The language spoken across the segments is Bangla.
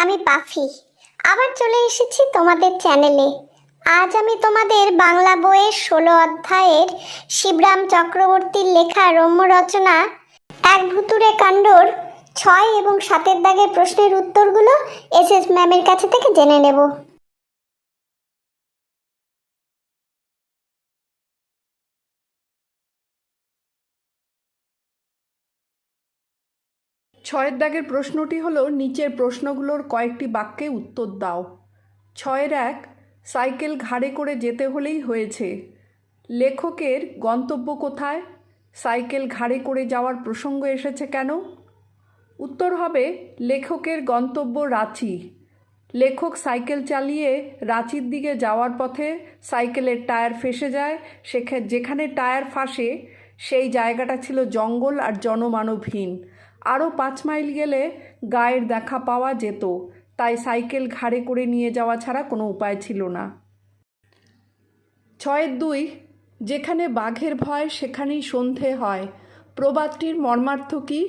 আমি পাফি আবার চলে এসেছি তোমাদের চ্যানেলে। আজ আমি তোমাদের বাংলা বইয়ের ১৬ অধ্যায়ের শিবরাম চক্রবর্তীর লেখা রম্য রচনা এক ভুতুড়ে কাণ্ডর ৬ এবং ৭ দাগের প্রশ্নের উত্তরগুলো এস ম্যামের কাছে থেকে জেনে নেব। ছয়ের দাগের প্রশ্নটি হলো, নিচের প্রশ্নগুলোর কয়েকটি বাক্যে উত্তর দাও। ৬-১, সাইকেল ঘাড়ে করে যেতে হলেই হয়েছে। লেখকের গন্তব্য কোথায়? সাইকেল ঘাড়ে করে যাওয়ার প্রসঙ্গ এসেছে কেন? উত্তর হবে, লেখকের গন্তব্য রাঁচি। লেখক সাইকেল চালিয়ে রাঁচির দিকে যাওয়ার পথে সাইকেলের টায়ার ফেঁসে যায়। যেখানে টায়ার ফাঁসে সেই জায়গাটা ছিল জঙ্গল আর জনমানবহীন। আরও ৫ মাইল গেলে গায়ের দেখা পাওয়া যেত, তাই সাইকেল ঘাড়ে করে নিয়ে যাওয়া ছাড়া কোনো উপায় ছিল না। ৬-২, যেখানে বাঘের ভয় সেখানেই সন্ধে হয়। প্রবাদটির মর্মার্থ কী?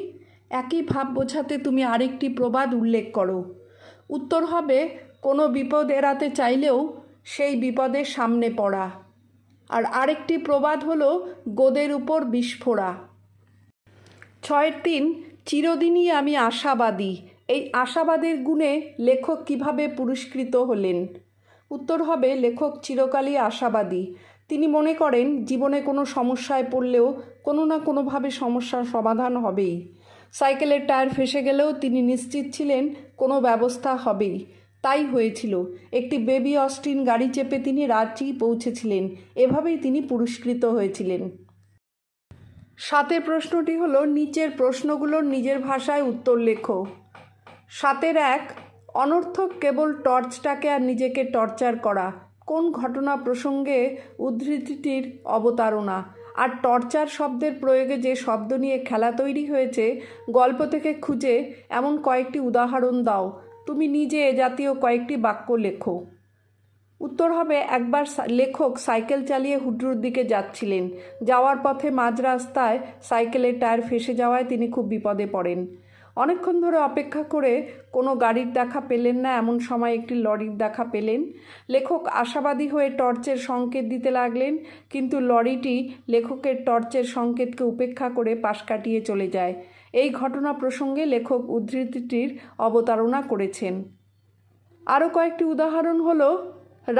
একই ভাব বোঝাতে তুমি আরেকটি প্রবাদ উল্লেখ করো। উত্তর হবে, কোনো বিপদ এড়াতে চাইলেও সেই বিপদের সামনে পড়া। আর আরেকটি প্রবাদ হলো, গোদের উপর বিস্ফোরা। ৬-৩, চিরদিনই আমি আশাবাদী। এই আশাবাদের গুণে লেখক কিভাবে পুরস্কৃত হলেন? উত্তর হবে, লেখক চিরকালই আশাবাদী। তিনি মনে করেন জীবনে কোনো সমস্যায় পড়লেও কোনো না কোনোভাবে সমস্যার সমাধান হবেই। সাইকেলের টায়ার ফেঁসে গেলেও তিনি নিশ্চিত ছিলেন কোনো ব্যবস্থা হবেই। তাই হয়েছিল। একটি বেবি অস্টিন গাড়ি চেপে তিনি রাঁচি পৌঁছেছিলেন। এভাবেই তিনি পুরস্কৃত হয়েছিলেন। ৭ প্রশ্নটি হলো, নিচের প্রশ্নগুলোর নিজের ভাষায় উত্তর লেখো। ৭-১, অনর্থক কেবল টর্চটাকে আর নিজেকে টর্চার করা। কোন ঘটনা প্রসঙ্গে উদ্ধৃতিটির অবতারণা? আর টর্চার শব্দের প্রয়োগে যে শব্দ নিয়ে খেলা তৈরি হয়েছে, গল্প থেকে খুঁজে এমন কয়েকটি উদাহরণ দাও। তুমি নিজে এ জাতীয় কয়েকটি বাক্য লেখো। উত্তর হবে, একবার লেখক সাইকেল চালিয়ে হুড্রুর দিকে যাচ্ছিলেন। যাওয়ার পথে মাঝ রাস্তায় সাইকেলের টায়ার ফেঁসে যাওয়ায় তিনি খুব বিপদে পড়েন। অনেকক্ষণ ধরে অপেক্ষা করে কোনো গাড়ির দেখা পেলেন না, এমন সময় একটি লরির দেখা পেলেন। লেখক আশাবাদী হয়ে টর্চের সংকেত দিতে লাগলেন, কিন্তু লরিটি লেখকের টর্চের সংকেতকে উপেক্ষা করে পাশ কাটিয়ে চলে যায়। এই ঘটনা প্রসঙ্গে লেখক উদ্ধৃতিটির অবতারণা করেছেন। আরও কয়েকটি উদাহরণ হলো,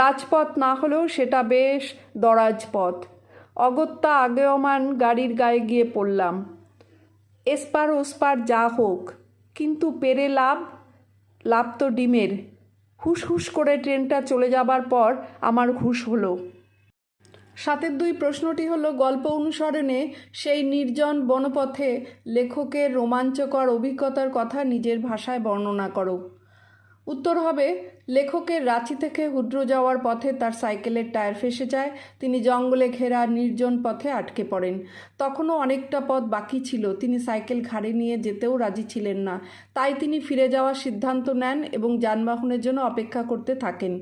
রাজপথ না হলেও সেটা বেশ দরাজ পথ। অগত্যা আগেয়মান গাড়ির গায়ে গিয়ে পড়লাম। এসপার ওসপার যা হোক, কিন্তু পেরে লাভ তো ডিমের। হুস হুস করে ট্রেনটা চলে যাবার পর আমার হুশ হলো। ৭-২ প্রশ্নটি হলো, গল্প অনুসরণে সেই নির্জন বনপথে লেখকের রোমাঞ্চকর অভিজ্ঞতার কথা নিজের ভাষায় বর্ণনা করো। উত্তর হবে, লেখকের রাঁচি থেকে হুড্রু যাওয়ার পথে তার সাইকেলের টায়ার ফেঁসে যায়। তিনি জঙ্গলে ঘেরা নির্জন পথে আটকে পড়েন। তখনও অনেকটা পথ বাকি ছিল। তিনি সাইকেল ঘাড়ে নিয়ে যেতেও রাজি ছিলেন না। তাই তিনি ফিরে যাওয়ার সিদ্ধান্ত নেন এবং যানবাহনের জন্য অপেক্ষা করতে থাকেন।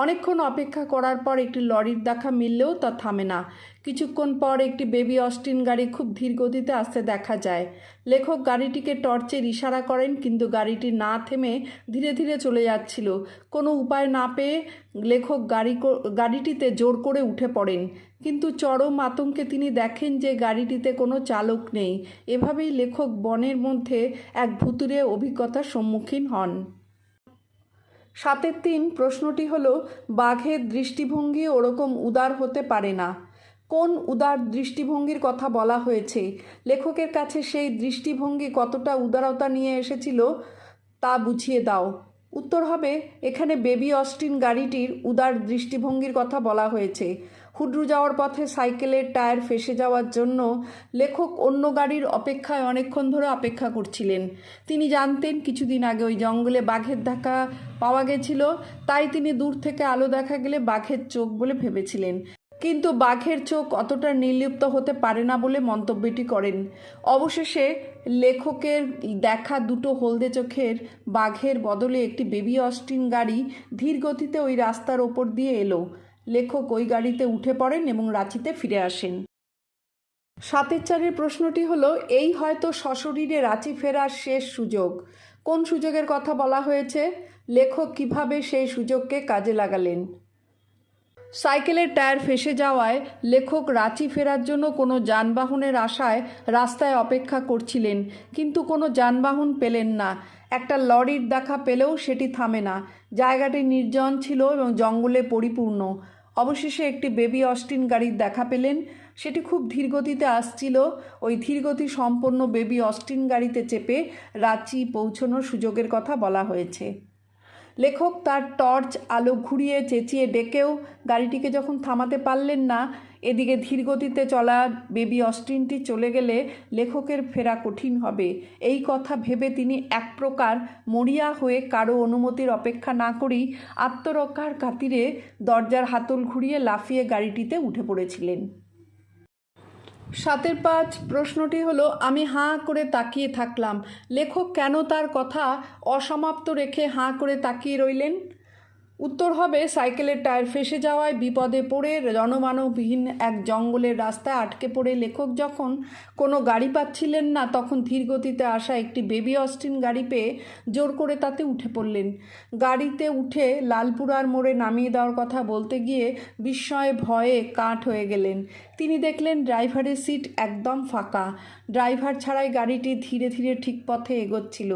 অনেকক্ষণ অপেক্ষা করার পর একটি লরির দেখা মিললেও তা থামে না। কিছুক্ষণ পর একটি বেবি অস্টিন গাড়ি খুব ধীর গতিতে আসতে দেখা যায়। লেখক গাড়িটিকে টর্চের ইশারা করেন, কিন্তু গাড়িটি না থেমে ধীরে ধীরে চলে যাচ্ছিল। কোনো উপায় না পেয়ে লেখক গাড়িটিতে জোর করে উঠে পড়েন, কিন্তু চরম আতঙ্কে তিনি দেখেন যে গাড়িটিতে কোনো চালক নেই। এভাবেই লেখক বনের মধ্যে এক ভুতুড়ে অভিজ্ঞতার সম্মুখীন হন। ৭-৩ প্রশ্নটি হলো, বাঘের দৃষ্টিভঙ্গি ওরকম উদার হতে পারে না। কোন উদার দৃষ্টিভঙ্গির কথা বলা হয়েছে? লেখকের কাছে সেই দৃষ্টিভঙ্গি কতটা উদারতা নিয়ে এসেছিল তা বুঝিয়ে দাও। উত্তর হবে, এখানে বেবি অস্টিন গাড়িটির উদার দৃষ্টিভঙ্গির কথা বলা হয়েছে। হুড্রু যাওয়ার পথে সাইকেলের টায়ার ফেঁসে যাওয়ার জন্য লেখক অন্য গাড়ির অপেক্ষায় অনেকক্ষণ ধরে অপেক্ষা করছিলেন। তিনি জানতেন কিছুদিন আগে ওই জঙ্গলে বাঘের দেখা পাওয়া গেছিল, তাই তিনি দূর থেকে আলো দেখা গেলে বাঘের চোখ বলে ভেবেছিলেন। কিন্তু বাঘের চোখ অতটা নির্লিপ্ত হতে পারে না বলে মন্তব্যটি করেন। অবশেষে লেখকের দেখা দুটো হলদে চোখের বাঘের বদলে একটি বেবি অস্টিন গাড়ি ধীর গতিতে ওই রাস্তার ওপর দিয়ে এলো। লেখক ওই গাড়িতে উঠে পড়েন এবং রাঁচিতে ফিরে আসেন। ৭-৪ প্রশ্নটি হলো, এই হয়তো সশরীরে রাঁচি ফেরার শেষ সুযোগ। কোন সুযোগের কথা বলা হয়েছে? লেখক কিভাবে সেই সুযোগকে কাজে লাগালেন। সাইকেলের টায়ার ফেঁসে যাওয়ায় লেখক রাঁচি ফেরার জন্য কোনো যানবাহনের আশায় রাস্তায় অপেক্ষা করছিলেন, কিন্তু কোনো যানবাহন পেলেন না। একটা লরির দেখা পেলেও সেটি থামে না। জায়গাটি নির্জন ছিল এবং জঙ্গলে পরিপূর্ণ। অবশেষে একটি বেবি অস্টিন গাড়ির দেখা পেলেন। সেটি খুব ধীরগতিতে আসছিল। ওই ধীরগতি সম্পন্ন বেবি অস্টিন গাড়িতে চেপে রাঁচি পৌঁছানোর সুযোগের কথা বলা হয়েছে। লেখক তার টর্চ আলো ঘুরিয়ে চেঁচিয়ে ডেকেও গাড়িটিকে যখন থামাতে পারলেন না, এদিকে ধীরগতিতে চলা বেবি অস্টিনটি চলে গেলে লেখকের ফেরা কঠিন হবে। এই কথা ভেবে তিনি এক প্রকার মরিয়া হয়ে কারো অনুমতির অপেক্ষা না করেই আত্মরক্ষার খাতিরে দরজার হাতল ঘুরিয়ে লাফিয়ে গাড়িটিতে উঠে পড়েছিলেন। 7-5 প্রশ্নটি হলো, আমি হাঁ করে তাকিয়ে থাকলাম। লেখক কেন তার কথা অসমাপ্ত রেখে হাঁ করে তাকিয়ে রইলেন? উত্তর হবে, সাইকেলের টায়ার ফেঁসে যাওয়ায় বিপদে পড়ে জনমানবহীন এক জঙ্গলের রাস্তায় আটকে পড়ে লেখক যখন কোনো গাড়ি পাচ্ছিলেন না, তখন ধীরগতিতে আসা একটি বেবি অস্টিন গাড়ি পেয়ে জোর করে তাতে উঠে পড়লেন। গাড়িতে উঠে লালপুরার মোড়ে নামিয়ে দেওয়ার কথা বলতে গিয়ে বিস্ময়ে ভয়ে কাঠ হয়ে গেলেন। তিনি দেখলেন ড্রাইভারের সিট একদম ফাঁকা। ড্রাইভার ছাড়াই গাড়িটি ধীরে ধীরে ঠিক পথে এগোচ্ছিল।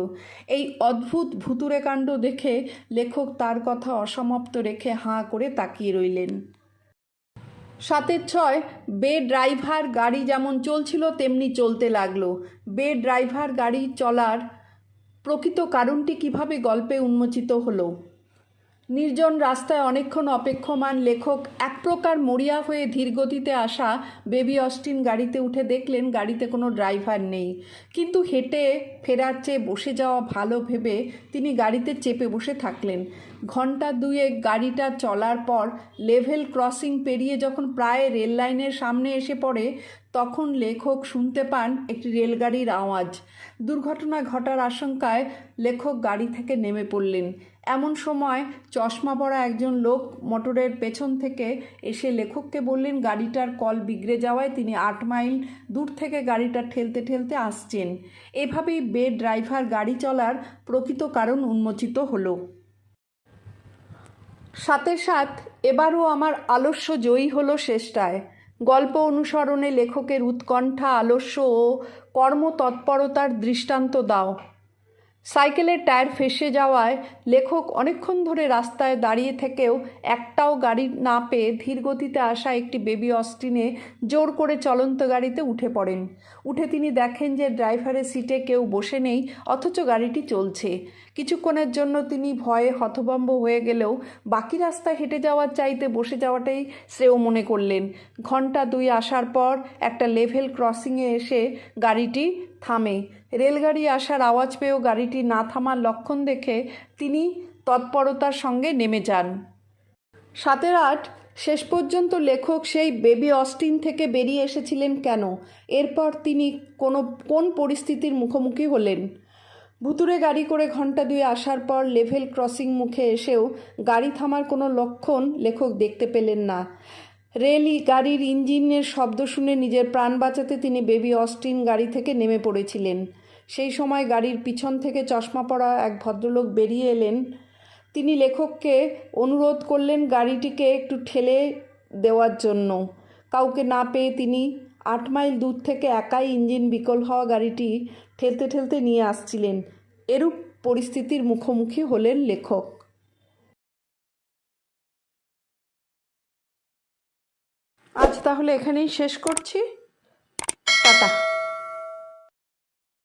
এই অদ্ভুত ভুতুড়ে কাণ্ড দেখে লেখক তার কথা অসমাপ্ত রেখে হাঁ করে তাকিয়ে রইলেন। 7-6 বে ড্রাইভার গাড়ি যেমন চলছিল তেমনি চলতে লাগলো। বে ড্রাইভার গাড়ি চলার প্রকৃত কারণটি কিভাবে গল্পে উন্মোচিত হলো। নির্জন রাস্তায় অনেকক্ষণ অপেক্ষমান লেখক এক প্রকার মরিয়া হয়ে ধীরগতিতে আসা বেবি অস্টিন গাড়িতে উঠে দেখলেন গাড়িতে কোনো ড্রাইভার নেই। কিন্তু হেঁটে ফেরার চেয়ে বসে যাওয়া ভালো ভেবে তিনি গাড়িতে চেপে বসে থাকলেন। ঘন্টা দুয়েক গাড়িটা চলার পর লেভেল ক্রসিং পেরিয়ে যখন প্রায় রেল লাইনের সামনে এসে পড়ে, তখন লেখক শুনতে পান একটি রেলগাড়ির আওয়াজ। দুর্ঘটনা ঘটার আশঙ্কায় লেখক গাড়ি থেকে নেমে পড়লেন। এমন সময় চশমা পরা একজন লোক মোটরের পেছন থেকে এসে লেখককে বললেন গাড়িটার কল বিগড়ে যাওয়ায় তিনি 8 মাইল দূর থেকে গাড়িটা ঠেলতে ঠেলতে আসছেন। এভাবেই বে ড্রাইভার গাড়ি চলার প্রকৃত কারণ উন্মোচিত হলো। 7-7 এবারও আমার আলস্য জয়ী হলো শেষটায়। গল্প অনুসরণে লেখকের উৎকণ্ঠা, আলস্য ও কর্মতৎপরতার দৃষ্টান্ত দাও। সাইকেলের টায়ার ফেঁসে যাওয়ায় লেখক অনেকক্ষণ ধরে রাস্তায় দাঁড়িয়ে থেকেও একটাও গাড়ি না পেয়ে ধীরগতিতে আসা একটি বেবি অস্টিনে জোর করে চলন্ত গাড়িতে উঠে পড়েন। উঠে তিনি দেখেন যে ড্রাইভারের সিটে কেউ বসে নেই, অথচ গাড়িটি চলছে। কিছুক্ষণের জন্য তিনি ভয়ে হতভম্ব হয়ে গেলেও বাকি রাস্তায় হেঁটে যাওয়ার চাইতে বসে যাওয়াটাই শ্রেয় মনে করলেন। ঘন্টা 2 আসার পর একটা লেভেল ক্রসিংয়ে এসে গাড়িটি থামে। রেলগাড়ি আসার আওয়াজ পেয়েও গাড়িটি না থামার লক্ষণ দেখে তিনি তৎপরতার সঙ্গে নেমে যান। 7-8 শেষ পর্যন্ত লেখক সেই বেবি অস্টিন থেকে বেরিয়ে এসেছিলেন কেন? এরপর তিনি কোন পরিস্থিতির মুখোমুখি হলেন? ভুতুড়ে গাড়ি করে ঘন্টা 2 আসার পর লেভেল ক্রসিং মুখে এসেও গাড়ি থামার কোনো লক্ষণ লেখক দেখতে পেলেন না। গাড়ির ইঞ্জিনের শব্দ শুনে নিজের প্রাণ বাঁচাতে তিনি বেবি অস্টিন গাড়ি থেকে নেমে পড়েছিলেন। সেই সময় গাড়ির পিছন থেকে চশমা পরা এক ভদ্রলোক বেরিয়ে এলেন। তিনি লেখককে অনুরোধ করলেন গাড়িটিকে একটু ঠেলে দেওয়ার জন্য। কাউকে না পেয়ে তিনি 8 মাইল দূর থেকে একাই ইঞ্জিন বিকল হওয়া গাড়িটি ঠেলতে ঠেলতে নিয়ে আসছিলেন। এরূপ পরিস্থিতির মুখোমুখি হলেন লেখক। আজ তাহলে এখানেই শেষ করছি। টাটা।